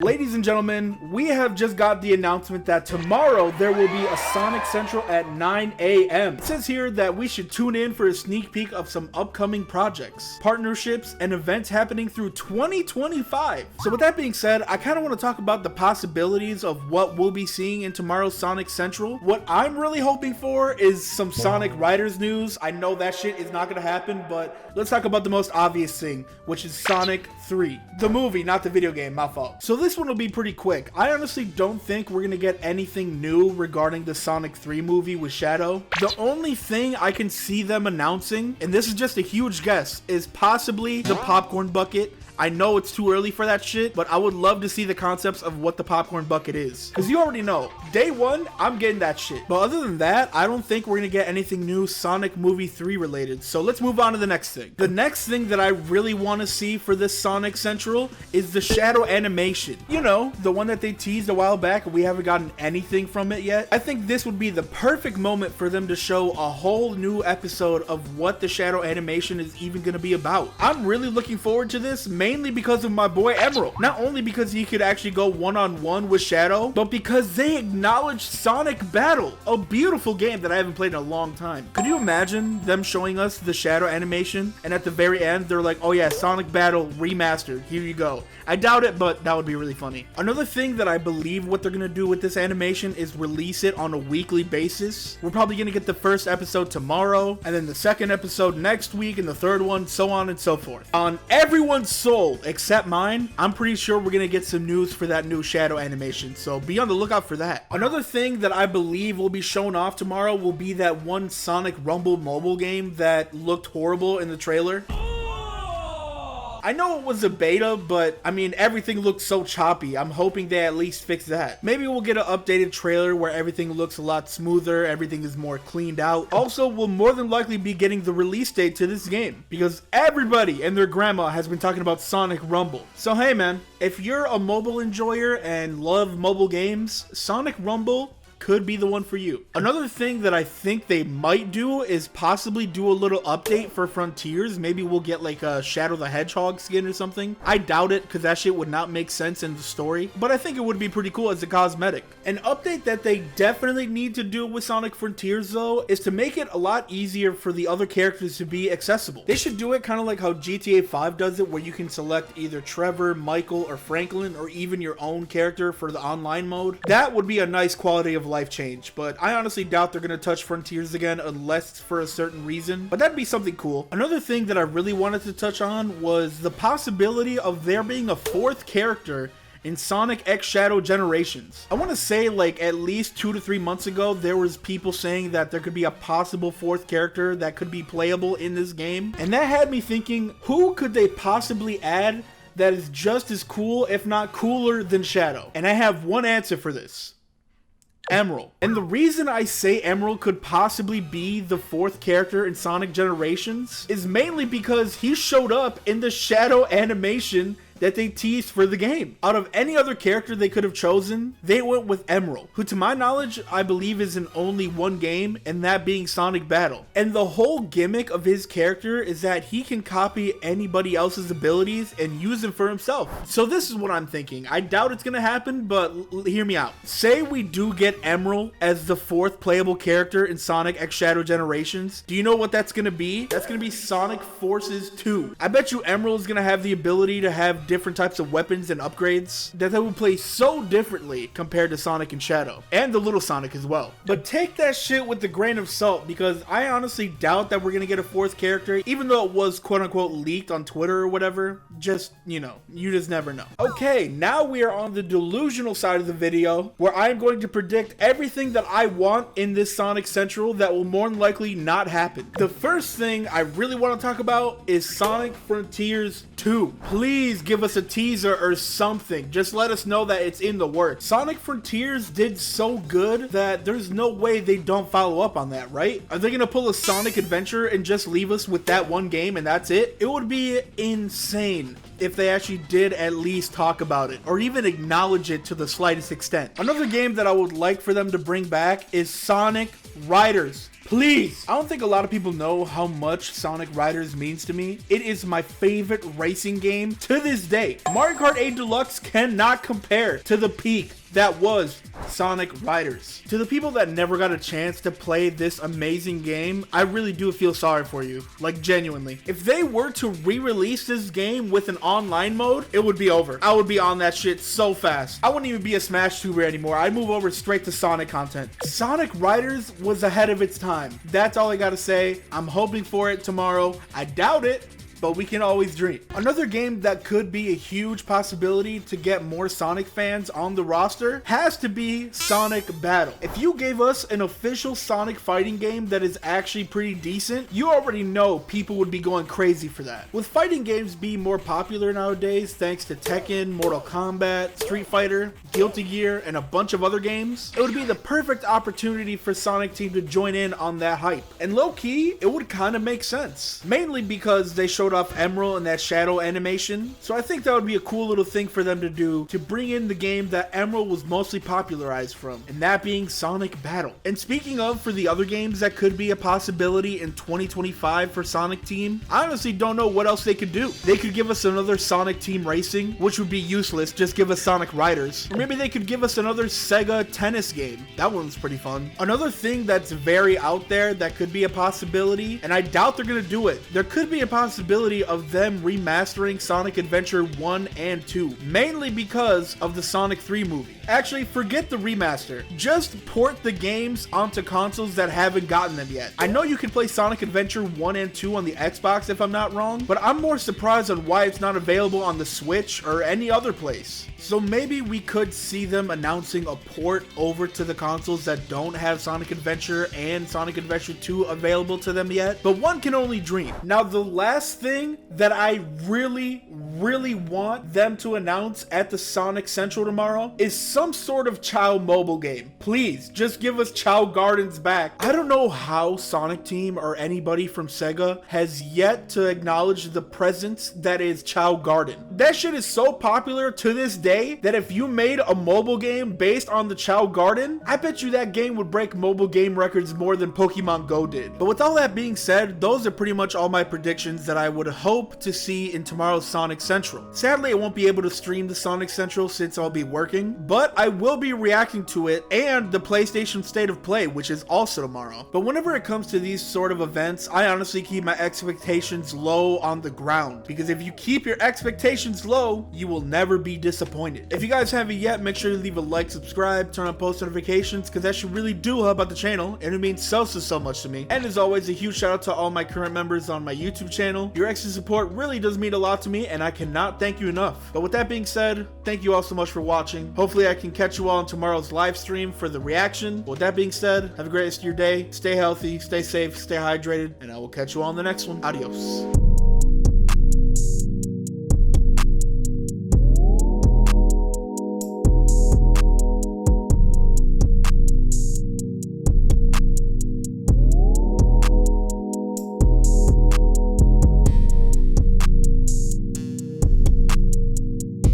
Ladies and gentlemen, we have just got the announcement that tomorrow there will be a Sonic Central at 9 a.m. It says here that we should tune in for a sneak peek of some upcoming projects, partnerships, and events happening through 2025. So with that being said, I kind of want to talk about the possibilities of what we'll be seeing in tomorrow's Sonic Central. What I'm really hoping for is some Sonic Riders news. I know that shit is not going to happen, but let's talk about the most obvious thing, which is Sonic 3. The movie, not the video game, my fault. So this one will be pretty quick. I honestly don't think we're gonna get anything new regarding the Sonic 3 movie with Shadow. The only thing I can see them announcing, and this is just a huge guess, is possibly the popcorn bucket. I know it's too early for that shit, but I would love to see the concepts of what the popcorn bucket is. Because you already know, day one, I'm getting that shit. But other than that, I don't think we're gonna get anything new Sonic Movie 3 related. So let's move on to the next thing. The next thing that I really want to see for this Sonic Central is the Shadow animation. You know, the one that they teased a while back and we haven't gotten anything from it yet. I think this would be the perfect moment for them to show a whole new episode of what the Shadow animation is even gonna be about. I'm really looking forward to this, mainly because of my boy Emerald. Not only because he could actually go one-on-one with Shadow, but because they acknowledged Sonic Battle, a beautiful game that I haven't played in a long time. Could you imagine them showing us the Shadow animation and at the very end they're like, oh yeah, Sonic Battle remastered, here you go. I doubt it, but that would be really funny. Another thing that I believe what they're gonna do with this animation is release it on a weekly basis. We're probably gonna get the first episode tomorrow, and then the second episode next week, and the third one, so on and so forth. On everyone's soul except mine, I'm pretty sure we're gonna get some news for that new Shadow animation, so be on the lookout for that. Another thing that I believe will be shown off tomorrow will be that one Sonic Rumble mobile game that looked horrible in the trailer. I know it was a beta, but I mean, everything looked so choppy. I'm hoping they at least fix that. Maybe we'll get an updated trailer where everything looks a lot smoother, everything is more cleaned out. Also, we'll more than likely be getting the release date to this game because everybody and their grandma has been talking about Sonic Rumble. So hey man, if you're a mobile enjoyer and love mobile games, Sonic Rumble could be the one for you. Another thing that I think they might do is possibly do a little update for Frontiers. Maybe we'll get like a Shadow the Hedgehog skin or something. I doubt it because that shit would not make sense in the story, but I think it would be pretty cool as a cosmetic. An update that they definitely need to do with Sonic Frontiers though is to make it a lot easier for the other characters to be accessible. They should do it kind of like how GTA 5 does it, where you can select either Trevor, Michael, or Franklin, or even your own character for the online mode. That would be a nice quality of life change, but I honestly doubt they're gonna touch Frontiers again unless it's for a certain reason, but that'd be something cool. Another thing that I really wanted to touch on was the possibility of there being a fourth character in Sonic X Shadow Generations. I want to say like at least 2 to 3 months ago there was people saying that there could be a possible fourth character that could be playable in this game, and that had me thinking, who could they possibly add that is just as cool, if not cooler, than Shadow? And I have one answer for this: Emerald. And the reason I say Emerald could possibly be the fourth character in Sonic Generations is mainly because he showed up in the Shadow animation that they teased for the game. Out of any other character they could have chosen, they went with Emerald, who to my knowledge, I believe is in only one game, and that being Sonic Battle. And the whole gimmick of his character is that he can copy anybody else's abilities and use them for himself. So this is what I'm thinking. I doubt it's gonna happen, but hear me out. Say we do get Emerald as the fourth playable character in Sonic X Shadow Generations. Do you know what that's gonna be? That's gonna be Sonic Forces 2. I bet you Emerald is gonna have the ability to have different types of weapons and upgrades that they would play so differently compared to Sonic and Shadow, and the little Sonic as well. But take that shit with a grain of salt, because I honestly doubt that we're gonna get a fourth character, even though it was quote unquote leaked on Twitter or whatever. Just, you know, you just never know. Okay, now we are on the delusional side of the video, where I'm going to predict everything that I want in this Sonic Central that will more than likely not happen. The first thing I really want to talk about is Sonic Frontiers 2. Please give us a teaser or something. Just let us know that it's in the works. Sonic Frontiers did so good that there's no way they don't follow up on that, right? Are they gonna pull a Sonic Adventure and just leave us with that one game and that's it? It would be insane if they actually did at least talk about it, or even acknowledge it to the slightest extent. Another game that I would like for them to bring back is Sonic Riders. Please. I don't think a lot of people know how much Sonic Riders means to me. It is my favorite racing game to this day. Mario Kart 8 Deluxe cannot compare to the peak that was Sonic Riders. To the people that never got a chance to play this amazing game, I really do feel sorry for you, like genuinely. If they were to re-release this game with an online mode, it would be over. I would be on that shit so fast. I wouldn't even be a Smash tuber anymore. I'd move over straight to Sonic content. Sonic Riders was ahead of its time. That's all I gotta say. I'm hoping for it tomorrow. I doubt it, but we can always dream. Another game that could be a huge possibility to get more Sonic fans on the roster has to be Sonic Battle. If you gave us an official Sonic fighting game that is actually pretty decent, you already know people would be going crazy for that. With fighting games being more popular nowadays thanks to Tekken, Mortal Kombat, Street Fighter, Guilty Gear, and a bunch of other games, it would be the perfect opportunity for Sonic Team to join in on that hype. And low-key, it would kind of make sense. Mainly because they showed off Emerald and that shadow animation, so I think that would be a cool little thing for them to do to bring in the game that Emerald was mostly popularized from, and that being Sonic Battle. And speaking of, for the other games that could be a possibility in 2025 for Sonic Team, I honestly don't know what else they could do. They could give us another Sonic Team Racing, which would be useless, just give us Sonic Riders. Or maybe they could give us another Sega tennis game. That one's pretty fun. Another thing that's very out there that could be a possibility, and I doubt they're gonna do it, there could be a possibility of them remastering Sonic Adventure 1 and 2, mainly because of the Sonic 3 movie. Actually, forget the remaster. Just port the games onto consoles that haven't gotten them yet. I know you can play Sonic Adventure 1 and 2 on the Xbox if I'm not wrong, but I'm more surprised on why it's not available on the Switch or any other place. So maybe we could see them announcing a port over to the consoles that don't have Sonic Adventure and Sonic Adventure 2 available to them yet, but one can only dream. Now, the last thing that I really want them to announce at the Sonic Central tomorrow is some sort of Chao mobile game. Please, just give us Chao Gardens back. I don't know how Sonic Team or anybody from Sega has yet to acknowledge the presence that is Chao Garden. That shit is so popular to this day that if you made a mobile game based on the Chao Garden, I bet you that game would break mobile game records more than Pokemon Go did. But with all that being said, those are pretty much all my predictions that I would hope to see in tomorrow's Sonic Central. Sadly, I won't be able to stream the Sonic Central since I'll be working, but I will be reacting to it and the PlayStation State of Play, which is also tomorrow. But whenever it comes to these sort of events, I honestly keep my expectations low on the ground, because if you keep your expectations low, you will never be disappointed. If you guys haven't yet, make sure to leave a like, subscribe, turn on post notifications, because that should really do help out the channel, and it means so much to me. And as always, a huge shout out to all my current members on my YouTube channel. Your extra support really does mean a lot to me, and I cannot thank you enough. But with that being said, thank you all so much for watching. Hopefully I can catch you all on tomorrow's live stream for the reaction. With that being said, have a great rest of your day. Stay healthy, stay safe, stay hydrated, and I will catch you all in the next one. Adios.